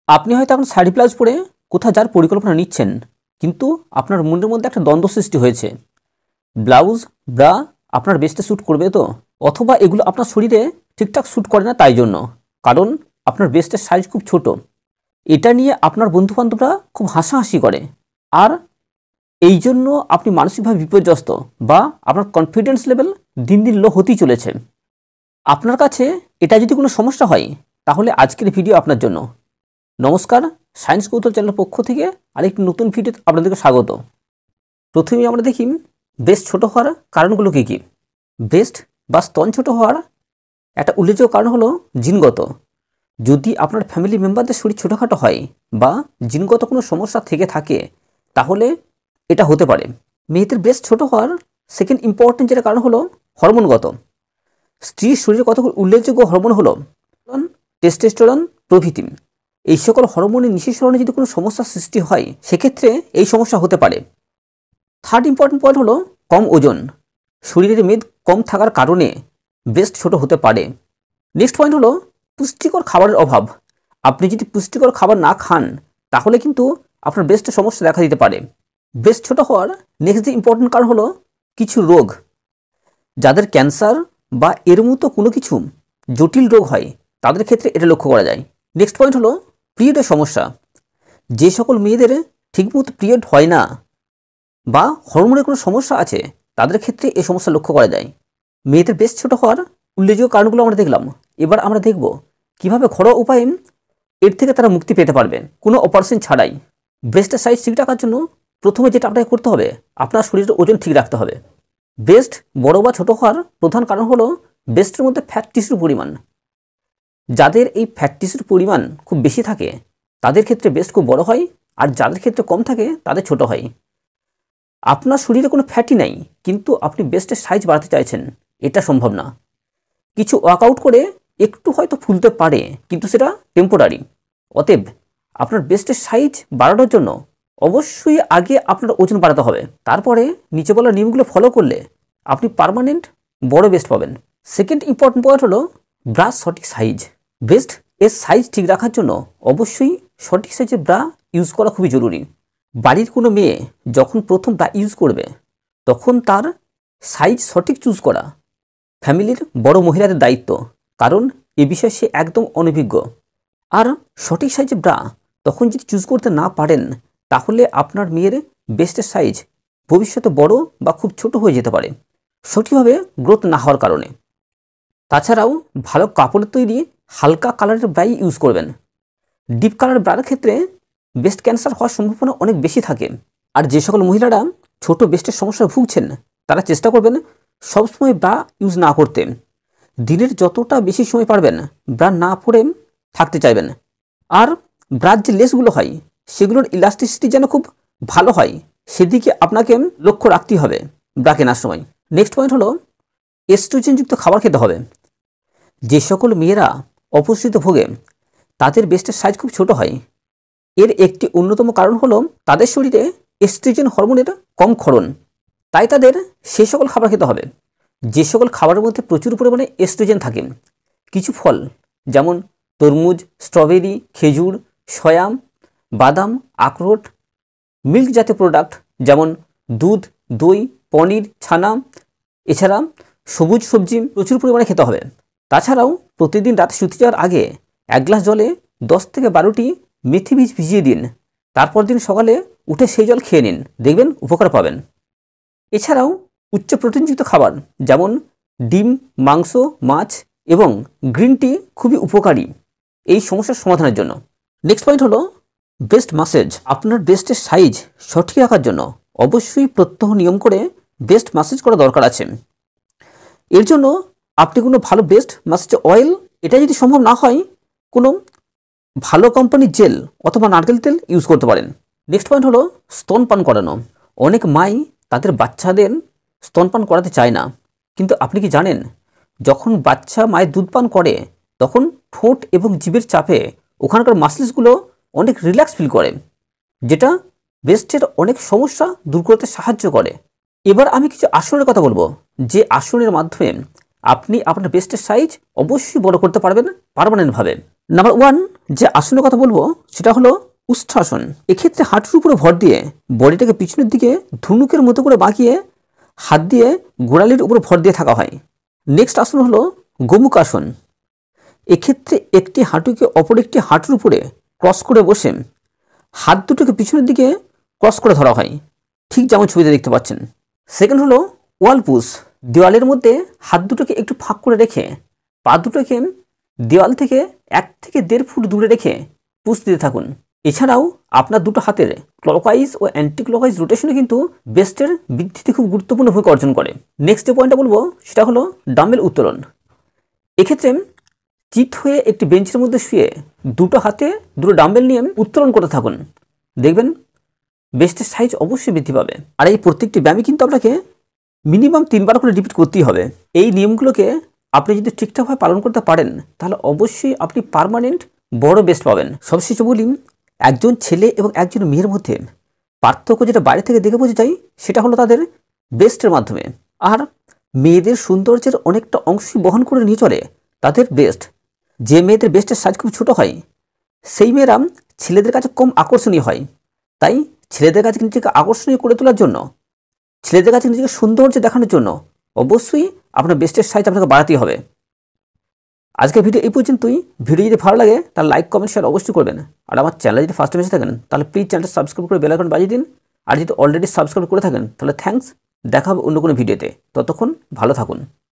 আপনি হয়তো এখন শাড়ি ব্লাউজ পরে কোথাও যাওয়ার পরিকল্পনা নিচ্ছেন, কিন্তু আপনার মনের মধ্যে একটা দ্বন্দ্ব সৃষ্টি হয়েছে। ব্লাউজ ব্রা আপনার বেস্টে শ্যুট করবে তো, অথবা এগুলো আপনার শরীরে ঠিকঠাক শ্যুট করে না তাই জন্য, কারণ আপনার বেস্টের সাইজ খুব ছোট। এটা নিয়ে আপনার বন্ধুবান্ধবরা খুব হাসাহাসি করে, আর এই জন্য আপনি মানসিকভাবে বিপর্যস্ত বা আপনার কনফিডেন্স লেভেল দিন দিন লো হতেই চলেছে। আপনার কাছে এটা যদি কোনো সমস্যা হয় তাহলে আজকের ভিডিও আপনার জন্য। নমস্কার, সায়েন্স কৌতুক চ্যানেলের পক্ষ থেকে আরেকটি নতুন ভিডিওতে আপনাদেরকে স্বাগত। প্রথমেই আমরা দেখি ব্রেস্ট ছোট হওয়ার কারণগুলো কী কী। ব্রেস্ট বা স্তন ছোট হওয়ার একটা উল্লেখযোগ্য কারণ হলো জিনগত। যদি আপনার ফ্যামিলি মেম্বারদের শরীর ছোটোখাটো হয় বা জিনগত কোনো সমস্যা থেকে থাকে তাহলে এটা হতে পারে। মেয়েদের ব্রেস্ট ছোট হওয়ার সেকেন্ড ইম্পর্টেন্ট যেটা কারণ হলো হরমোনগত। স্ত্রীর শরীরে কতগুলো উল্লেখযোগ্য হরমোন হলো টেস্টোস্টেরন প্রভৃতি। এই সকল হরমোনের নিঃসরণে যদি কোনো সমস্যার সৃষ্টি হয় সেক্ষেত্রে এই সমস্যা হতে পারে। থার্ড ইম্পর্টেন্ট পয়েন্ট হলো কম ওজন। শরীরের মেদ কম থাকার কারণে ব্রেস্ট ছোট হতে পারে। নেক্সট পয়েন্ট হলো পুষ্টিকর খাবারের অভাব। আপনি যদি পুষ্টিকর খাবার না খান তাহলে কিন্তু আপনার ব্রেস্টের সমস্যা দেখা দিতে পারে। ব্রেস্ট ছোট হওয়ার নেক্সট যে ইম্পর্টেন্ট কারণ হলো কিছু রোগ। যাদের ক্যান্সার বা এর মতো কোনো কিছু জটিল রোগ হয় তাদের ক্ষেত্রে এটা লক্ষ্য করা যায়। নেক্সট পয়েন্ট হলো পিরিয়ডের সমস্যা। যে সকল মেয়েদের ঠিকমতো পিরিয়ড হয় না বা হরমোনের কোনো সমস্যা আছে তাদের ক্ষেত্রে এই সমস্যা লক্ষ্য করা যায়। মেয়েদের ব্রেস্ট ছোট হওয়ার উল্লেখযোগ্য কারণগুলো আমরা দেখলাম। এবার আমরা দেখব কিভাবে ঘরোয়া উপায়ে এর থেকে তারা মুক্তি পেতে পারবে কোনো অপারেশন ছাড়াই। ব্রেস্টের সাইজ ঠিক রাখার জন্য প্রথমে যেটা আপনাকে করতে হবে, আপনার শরীরের ওজন ঠিক রাখতে হবে। ব্রেস্ট বড় বা ছোট হওয়ার প্রধান কারণ হলো ব্রেস্টের মধ্যে ফ্যাট টিস্যুর পরিমাণ। যাদের এই ফ্যাট টিস্যুর পরিমাণ খুব বেশি থাকে তাদের ক্ষেত্রে ব্রেস্ট খুব বড় হয়, আর যাদের ক্ষেত্রে কম থাকে তাদের ছোট হয়। আপনার শরীরে কোনো ফ্যাটই নাই কিন্তু আপনি ব্রেস্টের সাইজ বাড়াতে চাইছেন, এটা সম্ভব না। কিছু ওয়ার্কআউট করে একটু হয়তো ফুলতে পারে কিন্তু সেটা টেম্পোরারি। অতএব আপনার ব্রেস্টের সাইজ বাড়ানোর জন্য অবশ্যই আগে আপনার ওজন বাড়াতে হবে, তারপরে নিচে বলা নিয়মগুলো ফলো করলে আপনি পার্মানেন্ট বড় ব্রেস্ট পাবেন। সেকেন্ড ইম্পর্টেন্ট পয়েন্ট হলো ব্রা সঠিক সাইজ। ব্রেস্ট এর সাইজ ঠিক রাখার জন্য অবশ্যই সঠিক সাইজের ব্রা ইউজ করা খুবই জরুরি। বাড়ির কোনো মেয়ে যখন প্রথম ব্রা ইউজ করবে তখন তার সাইজ সঠিক চুজ করা ফ্যামিলির বড় মহিলাদের দায়িত্ব, কারণ এ বিষয়ে সে একদম অনভিজ্ঞ। আর সঠিক সাইজের ব্রা তখন যদি চুজ করতে না পারেন তাহলে আপনার মেয়ের ব্রেস্টের সাইজ ভবিষ্যতে বড় বা খুব ছোট হয়ে যেতে পারে সঠিকভাবে গ্রোথ না হওয়ার কারণে। তাছাড়াও ভালো কাপড়ের তৈরি হালকা কালারের ব্রাই ইউজ করবেন। ডিপ কালার ব্রার ক্ষেত্রে ব্রেস্ট ক্যান্সার হওয়ার সম্ভাবনা অনেক বেশি থাকে। আর যে সকল মহিলারা ছোট ব্রেস্টের সমস্যায় ভুগছেন তারা চেষ্টা করবেন সবসময় ব্রা ইউজ না করতে। দিনের যতটা বেশি সময় পারবেন ব্রা না পরে থাকতে চাইবেন। আর ব্রার যে লেসগুলো হয় সেগুলোর ইলাস্টিসিটি যেন খুব ভালো হয় সেদিকে আপনাকে লক্ষ্য রাখতেই হবে ব্রা কেনার সময়। নেক্সট পয়েন্ট হলো এস্ট্রোজেনযুক্ত খাবার খেতে হবে। যে সকল মেয়েরা অপুষ্টিতে ভোগে তাদের ব্রেস্টের সাইজ খুব ছোট হয়, এর একটি অন্যতম কারণ হলো তাদের শরীরে এস্ট্রোজেন হরমোনের কম ক্ষরণ। তাই তাদের সেই সকল খাবার খেতে হবে যে সকল খাবারের মধ্যে প্রচুর পরিমাণে এস্ট্রোজেন থাকে। কিছু ফল যেমন তরমুজ, স্ট্রবেরি, খেজুর, সয়াম, বাদাম, আখরোট, মিল্ক জাতীয় প্রোডাক্ট যেমন দুধ, দই, পনির, ছানা, এছাড়া সবুজ সবজি প্রচুর পরিমাণে খেতে হবে। তাছাড়াও প্রতিদিন রাতে শুতে যাওয়ার আগে 1 গ্লাস জলে 10 থেকে 12টি মেথি বীজ ভিজিয়ে দিন, তারপর দিন সকালে উঠে সেই জল খেয়ে নিন, দেখবেন উপকার পাবেন। এছাড়াও উচ্চ প্রোটিনযুক্ত খাবার যেমন ডিম, মাংস, মাছ এবং গ্রিন টি খুবই উপকারী এই সমস্যার সমাধানের জন্য। নেক্সট পয়েন্ট হলো ব্রেস্ট মাসাজ। আপনার ব্রেস্টের সাইজ সঠিক রাখার জন্য অবশ্যই প্রত্যহ নিয়ম করে ব্রেস্ট মাসাজ করা দরকার আছে। এর জন্য আপনি কোনো ভালো ব্রেস্ট মাসাজ অয়েল, এটা যদি সম্ভব না হয় কোনো ভালো কোম্পানির জেল অথবা নারকেল তেল ইউজ করতে পারেন। নেক্সট পয়েন্ট হলো স্তনপান করানো। অনেক মাই তাদের বাচ্চাদের স্তনপান করাতে চায় না, কিন্তু আপনি কি জানেন যখন বাচ্চা মায়ের দুধ পান করে তখন ঠোঁট এবং জিভের চাপে ওখানকার মাসেলসগুলো অনেক রিল্যাক্স ফিল করে, যেটা ব্রেস্টের অনেক সমস্যা দূর করতে সাহায্য করে। এবার আমি কিছু আসনের কথা বলবো যে আসনের মাধ্যমে আপনি আপনার ব্রেস্টের সাইজ অবশ্যই বড় করতে পারবেন পার্মানেন্টভাবে। নাম্বার 1 যে আসনের কথা বলবো সেটা হলো উষ্ট্রাসন। এক্ষেত্রে হাঁটুর উপরে ভর দিয়ে বডিটাকে পিছনের দিকে ধনুকের মতো করে বাঁকিয়ে হাত দিয়ে গোড়ালির উপর ভর দিয়ে থাকা হয়। নেক্সট আসন হলো গোমুখাসন। এক্ষেত্রে একটি হাঁটুকে অপর একটি হাঁটুর উপরে ক্রস করে বসে হাত দুটোকে পিছনের দিকে ক্রস করে ধরা হয়, ঠিক যেমন ছবিতে দেখতে পাচ্ছেন। সেকেন্ড হলো ওয়াল পুশ। দেওয়ালের মধ্যে হাত দুটোকে একটু ফাঁক করে রেখে পা দুটোকে দেওয়াল থেকে 1 থেকে 1.5 ফুট দূরে রেখে পুশ দিতে থাকুন। এছাড়াও আপনার দুটো হাতের ক্লকওয়াইজ ও অ্যান্টি ক্লকওয়াইজ রোটেশনে কিন্তু বেস্টের বৃদ্ধিতে খুব গুরুত্বপূর্ণ ভূমিকা অর্জন করে। নেক্সট যে পয়েন্টটা বলবো সেটা হলো ডাম্বেল উত্তোলন। এক্ষেত্রে চিত হয়ে একটি বেঞ্চের মধ্যে শুয়ে দুটো হাতে দুটো ডাম্বেল নিয়ে উত্তোলন করতে থাকুন, দেখবেন বেস্টের সাইজ অবশ্যই বৃদ্ধি পাবে। আর এই প্রত্যেকটি ব্যায়ামই কিন্তু আপনাকে মিনিমাম 3 বার করে রিপিট করতেই হবে। এই নিয়মগুলোকে আপনি যদি ঠিকঠাকভাবে পালন করতে পারেন তাহলে অবশ্যই আপনি পার্মানেন্ট বড় বেস্ট পাবেন। সবশেষে বলি, একজন ছেলে এবং একজন মেয়ের মধ্যে পার্থক্য যেটা বাইরে থেকে দেখে বোঝা যায় সেটা হলো তাদের বেস্টের মাধ্যমে। আর মেয়েদের সৌন্দর্যের অনেকটা অংশই বহন করে নিয়ে চলে তাদের বেস্ট। যে মেয়েদের বেস্টের সাইজ খুব ছোট হয় সেই মেয়েরা ছেলেদের কাছে কম আকর্ষণীয় হয়। তাই ছেলেদের কাছে নিজেকে আকর্ষণীয় করে তোলার জন্য, ছেলেদের কাছে নিজেকে সৌন্দর্য দেখানোর জন্য অবশ্যই আপনার বেস্টের সাইজ আপনাকে বাড়াতেই হবে। আজকের ভিডিও এই পর্যন্তই। ভিডিও যদি ভালো লাগে তাহলে লাইক কমেন্ট শেয়ার অবশ্যই করবেন। আর আমার চ্যানেলে যদি ফার্স্ট টাইম এসে থাকেন তাহলে প্লিজ চ্যানেলটা সাবস্ক্রাইব করে বেল আইকন বাজিয়ে দিন। আর যদি অলরেডি সাবস্ক্রাইব করে থাকেন তাহলে থ্যাঙ্কস। দেখা হবে অন্য কোনো ভিডিওতে। ততক্ষণ ভালো থাকুন।